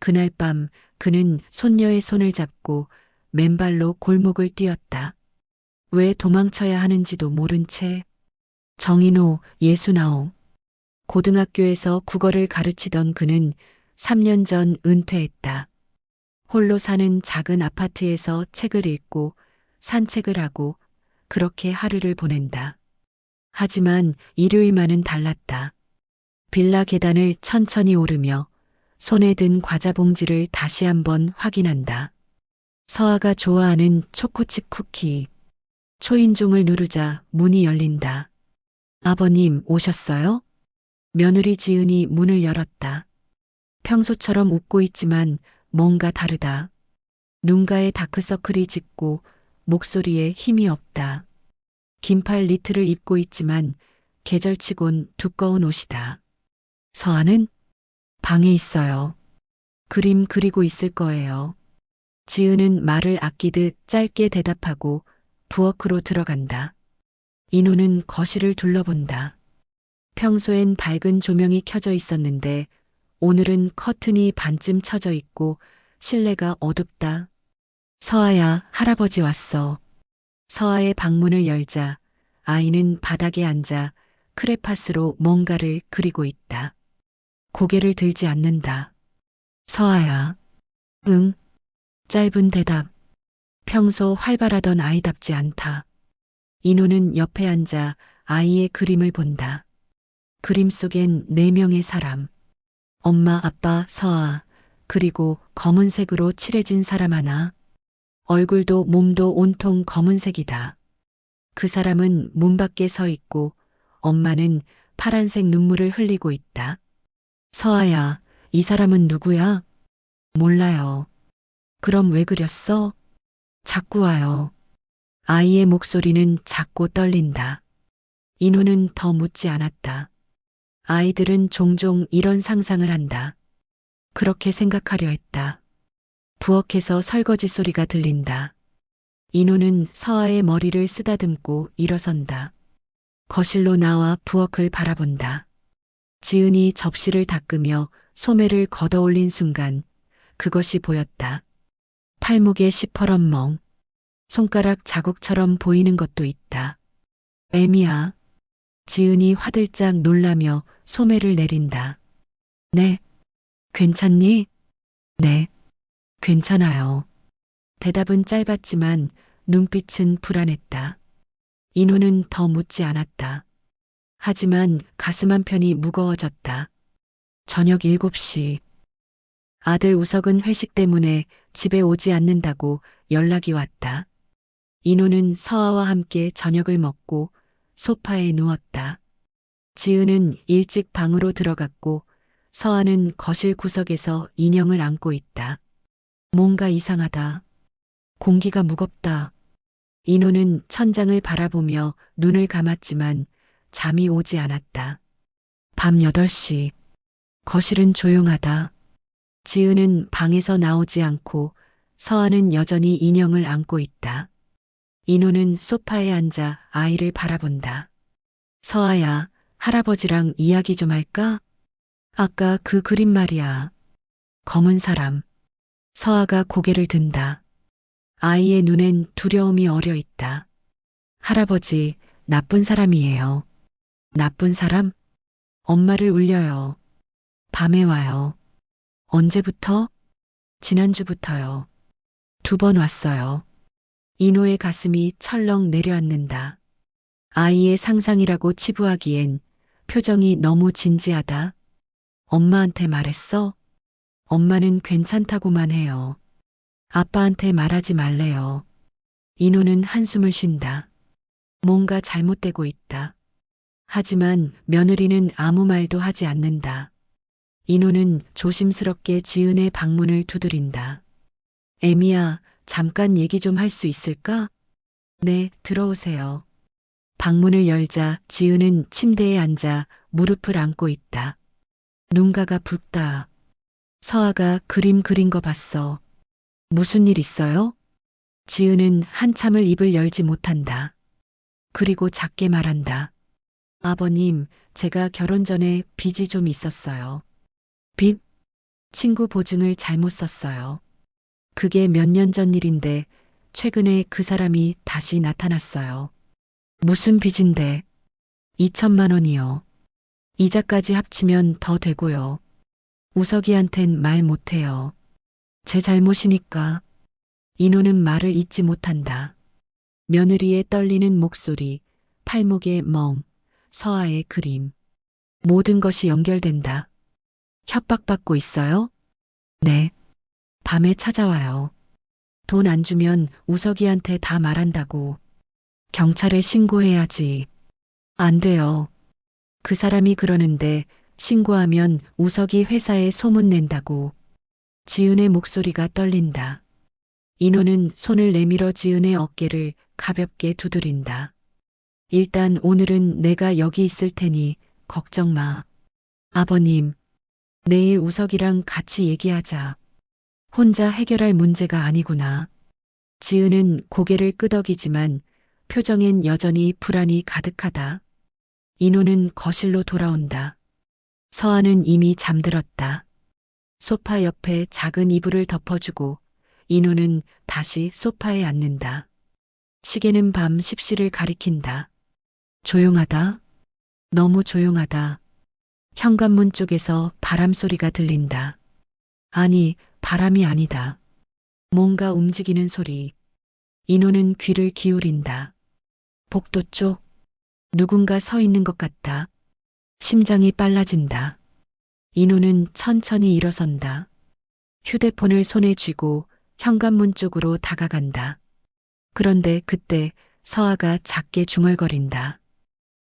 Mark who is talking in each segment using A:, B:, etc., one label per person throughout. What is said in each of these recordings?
A: 그날 밤 그는 손녀의 손을 잡고 맨발로 골목을 뛰었다. 왜 도망쳐야 하는지도 모른 채 정인호 69. 고등학교에서 국어를 가르치던 그는 3년 전 은퇴했다. 홀로 사는 작은 아파트에서 책을 읽고 산책을 하고 그렇게 하루를 보낸다. 하지만 일요일만은 달랐다. 빌라 계단을 천천히 오르며 손에 든 과자 봉지를 다시 한번 확인한다. 서아가 좋아하는 초코칩 쿠키. 초인종을 누르자 문이 열린다. 아버님 오셨어요? 며느리 지은이 문을 열었다. 평소처럼 웃고 있지만 뭔가 다르다. 눈가에 다크서클이 짙고 목소리에 힘이 없다. 긴팔 니트를 입고 있지만 계절치곤 두꺼운 옷이다. 서아는 방에 있어요. 그림 그리고 있을 거예요. 지은은 말을 아끼듯 짧게 대답하고 부엌으로 들어간다. 인호는 거실을 둘러본다. 평소엔 밝은 조명이 켜져 있었는데 오늘은 커튼이 반쯤 쳐져 있고 실내가 어둡다. 서아야, 할아버지 왔어. 서아의 방문을 열자 아이는 바닥에 앉아 크레파스로 뭔가를 그리고 있다. 고개를 들지 않는다. 서아야. 응. 짧은 대답. 평소 활발하던 아이답지 않다. 인호는 옆에 앉아 아이의 그림을 본다. 그림 속엔 4명의 사람. 엄마, 아빠, 서아, 그리고 검은색으로 칠해진 사람 하나. 얼굴도 몸도 온통 검은색이다. 그 사람은 문 밖에 서 있고 엄마는 파란색 눈물을 흘리고 있다. 서아야, 이 사람은 누구야? 몰라요. 그럼 왜 그렸어? 자꾸 와요. 아이의 목소리는 작고 떨린다. 인호는 더 묻지 않았다. 아이들은 종종 이런 상상을 한다. 그렇게 생각하려 했다. 부엌에서 설거지 소리가 들린다. 인호는 서아의 머리를 쓰다듬고 일어선다. 거실로 나와 부엌을 바라본다. 지은이 접시를 닦으며 소매를 걷어올린 순간 그것이 보였다. 팔목에 시퍼런 멍. 손가락 자국처럼 보이는 것도 있다. 애미야. 지은이 화들짝 놀라며 소매를 내린다. 네. 괜찮니? 네. 괜찮아요. 대답은 짧았지만 눈빛은 불안했다. 인호는 더 묻지 않았다. 하지만 가슴 한편이 무거워졌다. 저녁 7시. 아들 우석은 회식 때문에 집에 오지 않는다고 연락이 왔다. 인호는 서아와 함께 저녁을 먹고 소파에 누웠다. 지은은 일찍 방으로 들어갔고 서아는 거실 구석에서 인형을 안고 있다. 뭔가 이상하다. 공기가 무겁다. 인호는 천장을 바라보며 눈을 감았지만 잠이 오지 않았다. 밤 8시. 거실은 조용하다. 지은은 방에서 나오지 않고 서아는 여전히 인형을 안고 있다. 인호는 소파에 앉아 아이를 바라본다. 서아야, 할아버지랑 이야기 좀 할까? 아까 그 그림 말이야. 검은 사람. 서아가 고개를 든다. 아이의 눈엔 두려움이 어려 있다. 할아버지, 나쁜 사람이에요. 나쁜 사람? 엄마를 울려요. 밤에 와요. 언제부터? 지난주부터요. 2번 왔어요. 인호의 가슴이 철렁 내려앉는다. 아이의 상상이라고 치부하기엔 표정이 너무 진지하다. 엄마한테 말했어? 엄마는 괜찮다고만 해요. 아빠한테 말하지 말래요. 인호는 한숨을 쉰다. 뭔가 잘못되고 있다. 하지만 며느리는 아무 말도 하지 않는다. 인호는 조심스럽게 지은의 방문을 두드린다. 애미야, 잠깐 얘기 좀 할 수 있을까? 네, 들어오세요. 방문을 열자 지은은 침대에 앉아 무릎을 안고 있다. 눈가가 붉다. 서아가 그림 그린 거 봤어. 무슨 일 있어요? 지은은 한참을 입을 열지 못한다. 그리고 작게 말한다. 아버님, 제가 결혼 전에 빚이 좀 있었어요. 빚? 친구 보증을 잘못 썼어요. 그게 몇 년 전 일인데 최근에 그 사람이 다시 나타났어요. 무슨 빚인데? 2천만 원이요. 이자까지 합치면 더 되고요. 우석이한텐 말 못해요. 제 잘못이니까. 인호는 말을 잇지 못한다. 며느리의 떨리는 목소리, 팔목의 멍, 서아의 그림. 모든 것이 연결된다. 협박받고 있어요? 네. 밤에 찾아와요. 돈 안 주면 우석이한테 다 말한다고. 경찰에 신고해야지. 안 돼요. 그 사람이 그러는데 신고하면 우석이 회사에 소문낸다고. 지은의 목소리가 떨린다. 인호는 손을 내밀어 지은의 어깨를 가볍게 두드린다. 일단 오늘은 내가 여기 있을 테니 걱정 마. 아버님, 내일 우석이랑 같이 얘기하자. 혼자 해결할 문제가 아니구나. 지은은 고개를 끄덕이지만 표정엔 여전히 불안이 가득하다. 인호는 거실로 돌아온다. 서아는 이미 잠들었다. 소파 옆에 작은 이불을 덮어주고 인호는 다시 소파에 앉는다. 시계는 밤 10시를 가리킨다. 조용하다. 너무 조용하다. 현관문 쪽에서 바람 소리가 들린다. 아니, 바람이 아니다. 뭔가 움직이는 소리. 인호는 귀를 기울인다. 복도 쪽. 누군가 서 있는 것 같다. 심장이 빨라진다. 인호는 천천히 일어선다. 휴대폰을 손에 쥐고 현관문 쪽으로 다가간다. 그런데 그때 서아가 작게 중얼거린다.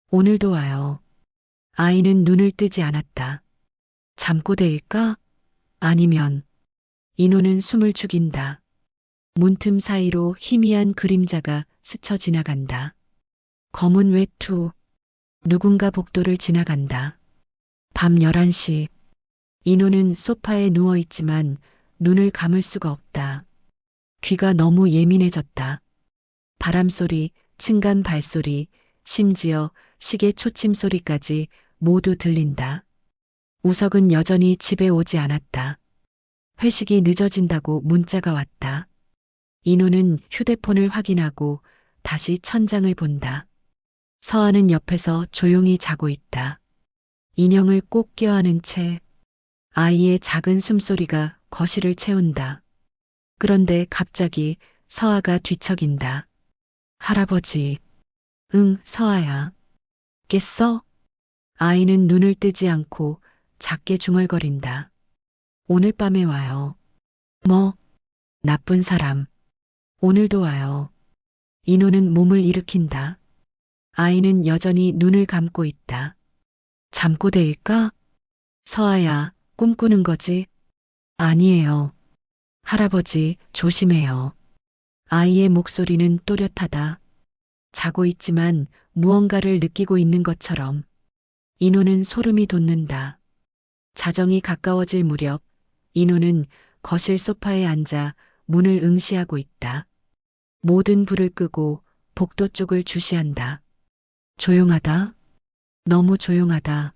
A: 오늘도 와요. 아이는 눈을 뜨지 않았다. 잠꼬대일까? 아니면 인호는 숨을 죽인다. 문틈 사이로 희미한 그림자가 스쳐 지나간다. 검은 외투. 누군가 복도를 지나간다. 밤 11시. 인호는 소파에 누워 있지만 눈을 감을 수가 없다. 귀가 너무 예민해졌다. 바람 소리, 층간 발소리, 심지어 시계 초침 소리까지 모두 들린다. 우석은 여전히 집에 오지 않았다. 회식이 늦어진다고 문자가 왔다. 인호는 휴대폰을 확인하고 다시 천장을 본다. 서아는 옆에서 조용히 자고 있다. 인형을 꼭 껴안은 채 아이의 작은 숨소리가 거실을 채운다. 그런데 갑자기 서아가 뒤척인다. 할아버지. 응, 서아야. 깼어? 아이는 눈을 뜨지 않고 작게 중얼거린다. 오늘 밤에 와요. 뭐? 나쁜 사람. 오늘도 와요. 인호는 몸을 일으킨다. 아이는 여전히 눈을 감고 있다. 잠꼬대일까? 서아야, 꿈꾸는 거지? 아니에요. 할아버지, 조심해요. 아이의 목소리는 또렷하다. 자고 있지만 무언가를 느끼고 있는 것처럼. 인호는 소름이 돋는다. 자정이 가까워질 무렵 인호는 거실 소파에 앉아 문을 응시하고 있다. 모든 불을 끄고 복도 쪽을 주시한다. 조용하다. 너무 조용하다.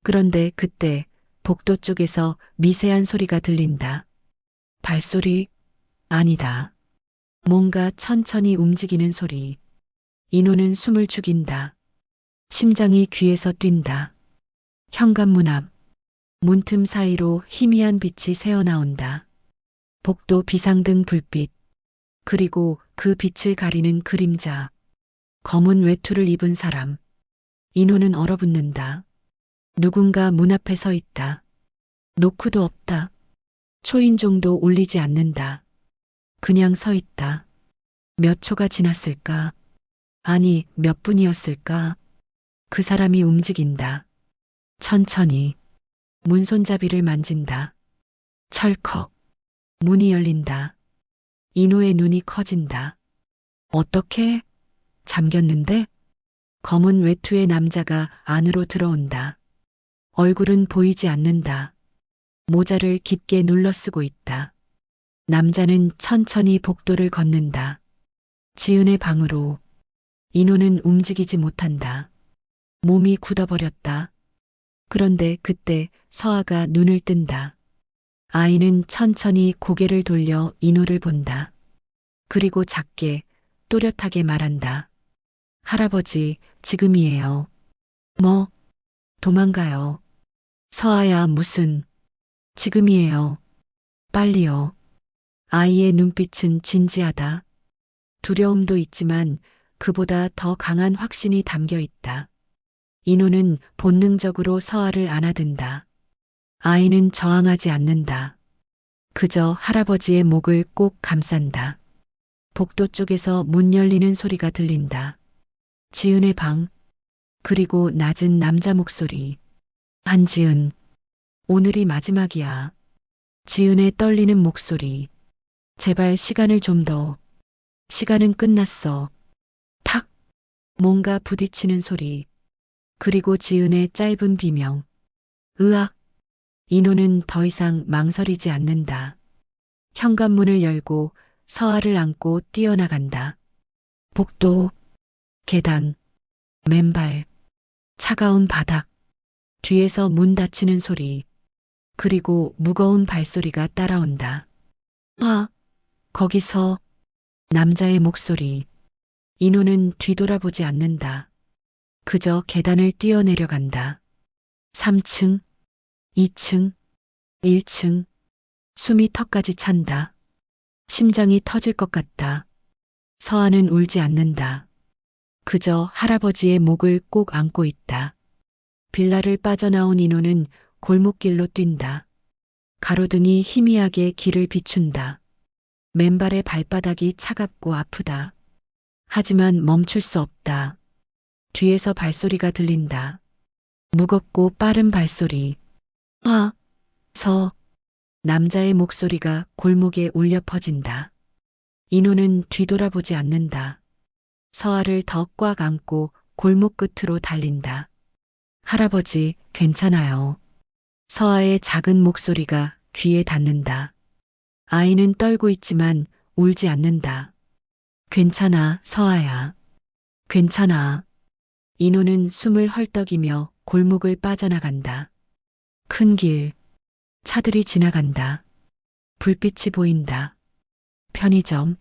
A: 그런데 그때 복도 쪽에서 미세한 소리가 들린다. 발소리? 아니다. 뭔가 천천히 움직이는 소리. 인호는 숨을 죽인다. 심장이 귀에서 뛴다. 현관문 앞. 문틈 사이로 희미한 빛이 새어나온다. 복도 비상등 불빛. 그리고 그 빛을 가리는 그림자. 검은 외투를 입은 사람. 인호는 얼어붙는다. 누군가 문 앞에 서 있다. 노크도 없다. 초인종도 울리지 않는다. 그냥 서 있다. 몇 초가 지났을까? 아니, 몇 분이었을까? 그 사람이 움직인다. 천천히. 문 손잡이를 만진다. 철컥. 문이 열린다. 인호의 눈이 커진다. 어떻게? 잠겼는데? 검은 외투의 남자가 안으로 들어온다. 얼굴은 보이지 않는다. 모자를 깊게 눌러쓰고 있다. 남자는 천천히 복도를 걷는다. 지은의 방으로. 인호는 움직이지 못한다. 몸이 굳어버렸다. 그런데 그때 서아가 눈을 뜬다. 아이는 천천히 고개를 돌려 인호를 본다. 그리고 작게 또렷하게 말한다. 할아버지, 지금이에요. 뭐, 도망가요. 서아야, 무슨, 지금이에요. 빨리요. 아이의 눈빛은 진지하다. 두려움도 있지만 그보다 더 강한 확신이 담겨 있다. 인호는 본능적으로 서아를 안아든다. 아이는 저항하지 않는다. 그저 할아버지의 목을 꼭 감싼다. 복도 쪽에서 문 열리는 소리가 들린다. 지은의 방, 그리고 낮은 남자 목소리. 한지은, 오늘이 마지막이야. 지은의 떨리는 목소리. 제발 시간을 좀 더. 시간은 끝났어. 탁! 뭔가 부딪히는 소리. 그리고 지은의 짧은 비명. 으악! 인호는 더 이상 망설이지 않는다. 현관문을 열고 서아를 안고 뛰어나간다. 복도, 계단, 맨발, 차가운 바닥, 뒤에서 문 닫히는 소리, 그리고 무거운 발소리가 따라온다. 아, 거기서 남자의 목소리. 인호는 뒤돌아보지 않는다. 그저 계단을 뛰어내려간다. 3층, 2층, 1층. 숨이 턱까지 찬다. 심장이 터질 것 같다. 서아는 울지 않는다. 그저 할아버지의 목을 꼭 안고 있다. 빌라를 빠져나온 인호는 골목길로 뛴다. 가로등이 희미하게 길을 비춘다. 맨발의 발바닥이 차갑고 아프다. 하지만 멈출 수 없다. 뒤에서 발소리가 들린다. 무겁고 빠른 발소리. 아, 서. 남자의 목소리가 골목에 울려 퍼진다. 인호는 뒤돌아보지 않는다. 서아를 더 꽉 안고 골목 끝으로 달린다. 할아버지, 괜찮아요. 서아의 작은 목소리가 귀에 닿는다. 아이는 떨고 있지만 울지 않는다. 괜찮아, 서아야. 괜찮아. 인호는 숨을 헐떡이며 골목을 빠져나간다. 큰 길, 차들이 지나간다. 불빛이 보인다. 편의점,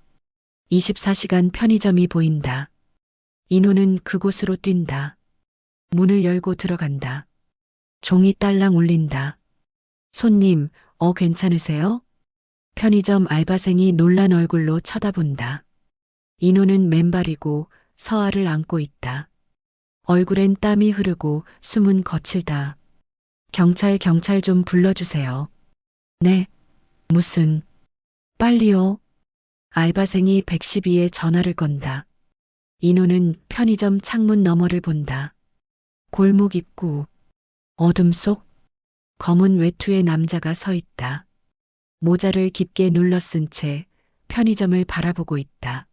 A: 24시간 편의점이 보인다. 인호는 그곳으로 뛴다. 문을 열고 들어간다. 종이 딸랑 울린다. 손님, 괜찮으세요? 편의점 알바생이 놀란 얼굴로 쳐다본다. 인호는 맨발이고 서아를 안고 있다. 얼굴엔 땀이 흐르고 숨은 거칠다. 경찰 좀 불러주세요. 네. 무슨. 빨리요. 알바생이 112에 전화를 건다. 인호는 편의점 창문 너머를 본다. 골목 입구. 어둠 속 검은 외투의 남자가 서 있다. 모자를 깊게 눌러 쓴 채 편의점을 바라보고 있다.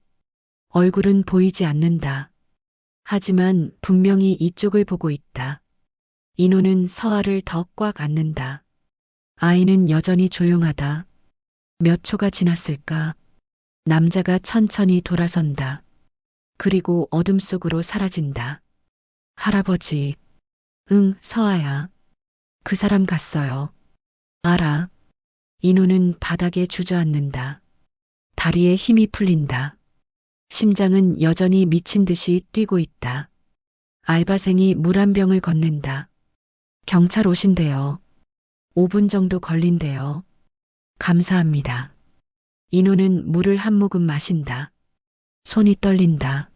A: 얼굴은 보이지 않는다. 하지만 분명히 이쪽을 보고 있다. 인호는 서아를 더 꽉 안는다. 아이는 여전히 조용하다. 몇 초가 지났을까? 남자가 천천히 돌아선다. 그리고 어둠 속으로 사라진다. 할아버지. 응, 서아야. 그 사람 갔어요. 알아. 인호는 바닥에 주저앉는다. 다리에 힘이 풀린다. 심장은 여전히 미친 듯이 뛰고 있다. 알바생이 물 한 병을 건넨다. 경찰 오신대요. 5분 정도 걸린대요. 감사합니다. 인호는 물을 한 모금 마신다. 손이 떨린다.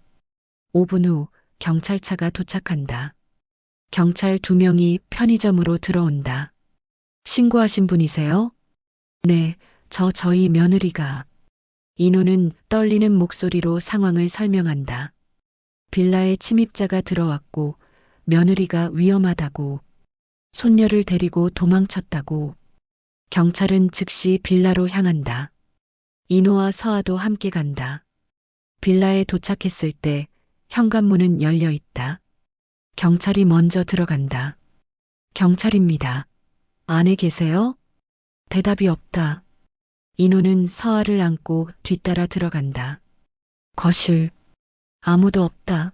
A: 5분 후 경찰차가 도착한다. 경찰 2명이 편의점으로 들어온다. 신고하신 분이세요? 네, 저희 며느리가. 인호는 떨리는 목소리로 상황을 설명한다. 빌라에 침입자가 들어왔고 며느리가 위험하다고, 손녀를 데리고 도망쳤다고. 경찰은 즉시 빌라로 향한다. 인호와 서아도 함께 간다. 빌라에 도착했을 때 현관문은 열려 있다. 경찰이 먼저 들어간다. 경찰입니다. 안에 계세요? 대답이 없다. 인호는 서아를 안고 뒤따라 들어간다. 거실. 아무도 없다.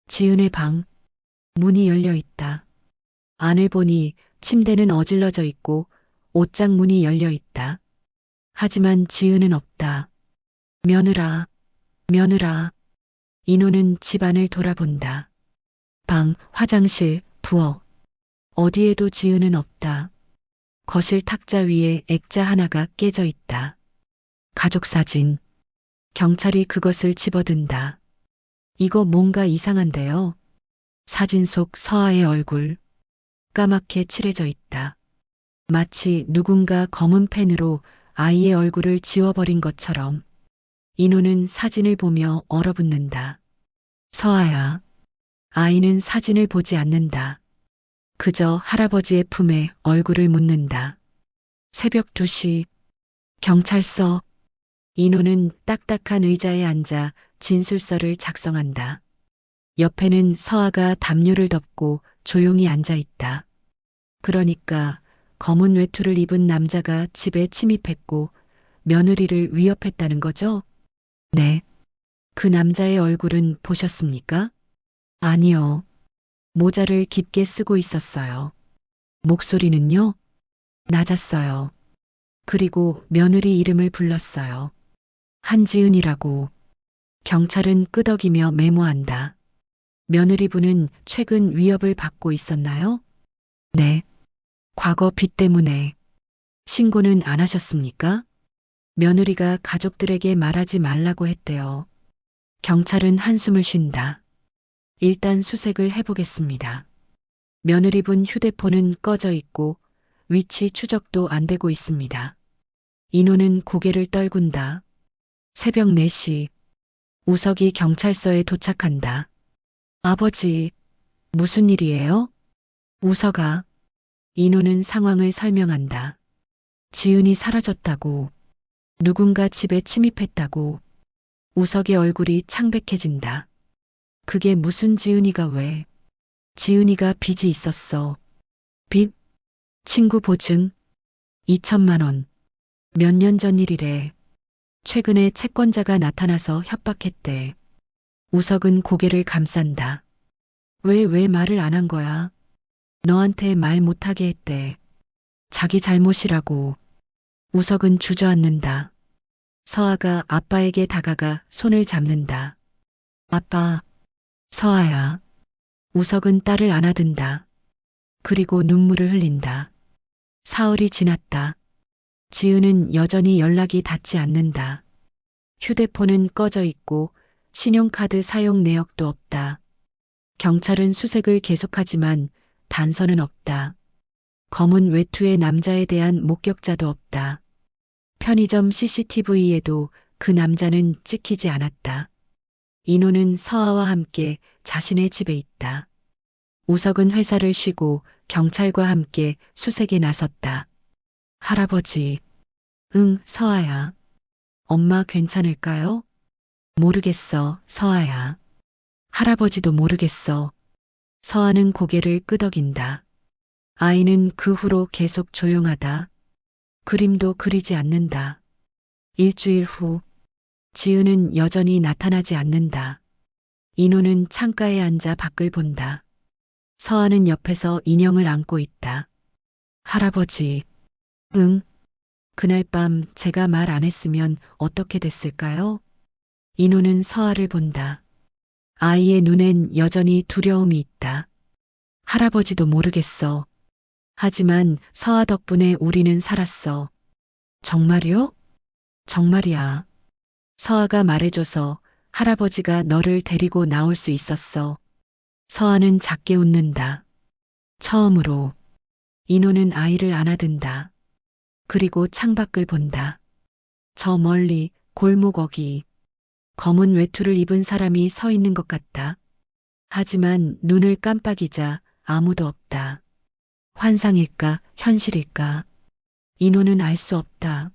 A: 지은의 방. 문이 열려 있다. 안을 보니 침대는 어질러져 있고 옷장 문이 열려 있다. 하지만 지은은 없다. 며느라, 며느라. 인호는 집안을 돌아본다. 방, 화장실, 부엌. 어디에도 지은은 없다. 거실 탁자 위에 액자 하나가 깨져 있다. 가족 사진. 경찰이 그것을 집어든다. 이거 뭔가 이상한데요. 사진 속 서아의 얼굴. 까맣게 칠해져 있다. 마치 누군가 검은 펜으로 아이의 얼굴을 지워버린 것처럼. 인호는 사진을 보며 얼어붙는다. 서아야. 아이는 사진을 보지 않는다. 그저 할아버지의 품에 얼굴을 묻는다. 새벽 2시. 경찰서. 인호는 딱딱한 의자에 앉아 진술서를 작성한다. 옆에는 서아가 담요를 덮고 조용히 앉아 있다. 그러니까 검은 외투를 입은 남자가 집에 침입했고 며느리를 위협했다는 거죠? 네. 그 남자의 얼굴은 보셨습니까? 아니요. 모자를 깊게 쓰고 있었어요. 목소리는요? 낮았어요. 그리고 며느리 이름을 불렀어요. 한지은이라고. 경찰은 끄덕이며 메모한다. 며느리분은 최근 위협을 받고 있었나요? 네. 과거 빚 때문에. 신고는 안 하셨습니까? 며느리가 가족들에게 말하지 말라고 했대요. 경찰은 한숨을 쉰다. 일단 수색을 해보겠습니다. 며느리분 휴대폰은 꺼져 있고 위치 추적도 안 되고 있습니다. 인호는 고개를 떨군다. 새벽 4시. 우석이 경찰서에 도착한다. 아버지, 무슨 일이에요? 우석아. 인호는 상황을 설명한다. 지은이 사라졌다고. 누군가 집에 침입했다고. 우석의 얼굴이 창백해진다. 그게 무슨 지은이가 왜? 지은이가 빚이 있었어. 빚? 친구 보증? 2천만 원. 몇 년 전 일이래. 최근에 채권자가 나타나서 협박했대. 우석은 고개를 감싼다. 왜 말을 안 한 거야? 너한테 말 못하게 했대. 자기 잘못이라고. 우석은 주저앉는다. 서아가 아빠에게 다가가 손을 잡는다. 아빠. 서아야. 우석은 딸을 안아든다. 그리고 눈물을 흘린다. 사흘이 지났다. 지은은 여전히 연락이 닿지 않는다. 휴대폰은 꺼져 있고 신용카드 사용 내역도 없다. 경찰은 수색을 계속하지만 단서는 없다. 검은 외투의 남자에 대한 목격자도 없다. 편의점 CCTV에도 그 남자는 찍히지 않았다. 인호는 서아와 함께 자신의 집에 있다. 우석은 회사를 쉬고 경찰과 함께 수색에 나섰다. 할아버지. 응, 서아야. 엄마 괜찮을까요? 모르겠어, 서아야. 할아버지도 모르겠어. 서아는 고개를 끄덕인다. 아이는 그 후로 계속 조용하다. 그림도 그리지 않는다. 일주일 후. 지은은 여전히 나타나지 않는다. 인호는 창가에 앉아 밖을 본다. 서아는 옆에서 인형을 안고 있다. 할아버지. 응. 그날 밤 제가 말 안 했으면 어떻게 됐을까요? 인호는 서아를 본다. 아이의 눈엔 여전히 두려움이 있다. 할아버지도 모르겠어. 하지만 서아 덕분에 우리는 살았어. 정말이요? 정말이야. 서아가 말해줘서 할아버지가 너를 데리고 나올 수 있었어. 서아는 작게 웃는다. 처음으로. 인호는 아이를 안아든다. 그리고 창밖을 본다. 저 멀리 골목 어귀. 검은 외투를 입은 사람이 서 있는 것 같다. 하지만 눈을 깜빡이자 아무도 없다. 환상일까, 현실일까? 인호는 알 수 없다.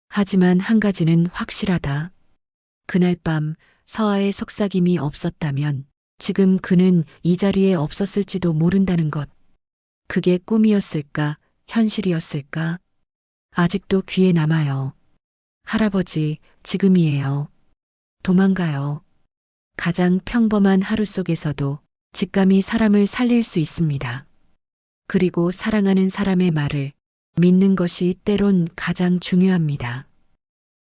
A: 하지만 한 가지는 확실하다. 그날 밤 서아의 속삭임이 없었다면 지금 그는 이 자리에 없었을지도 모른다는 것. 그게 꿈이었을까, 현실이었을까? 아직도 귀에 남아요. 할아버지, 지금이에요. 도망가요. 가장 평범한 하루 속에서도 직감이 사람을 살릴 수 있습니다. 그리고 사랑하는 사람의 말을 믿는 것이 때론 가장 중요합니다.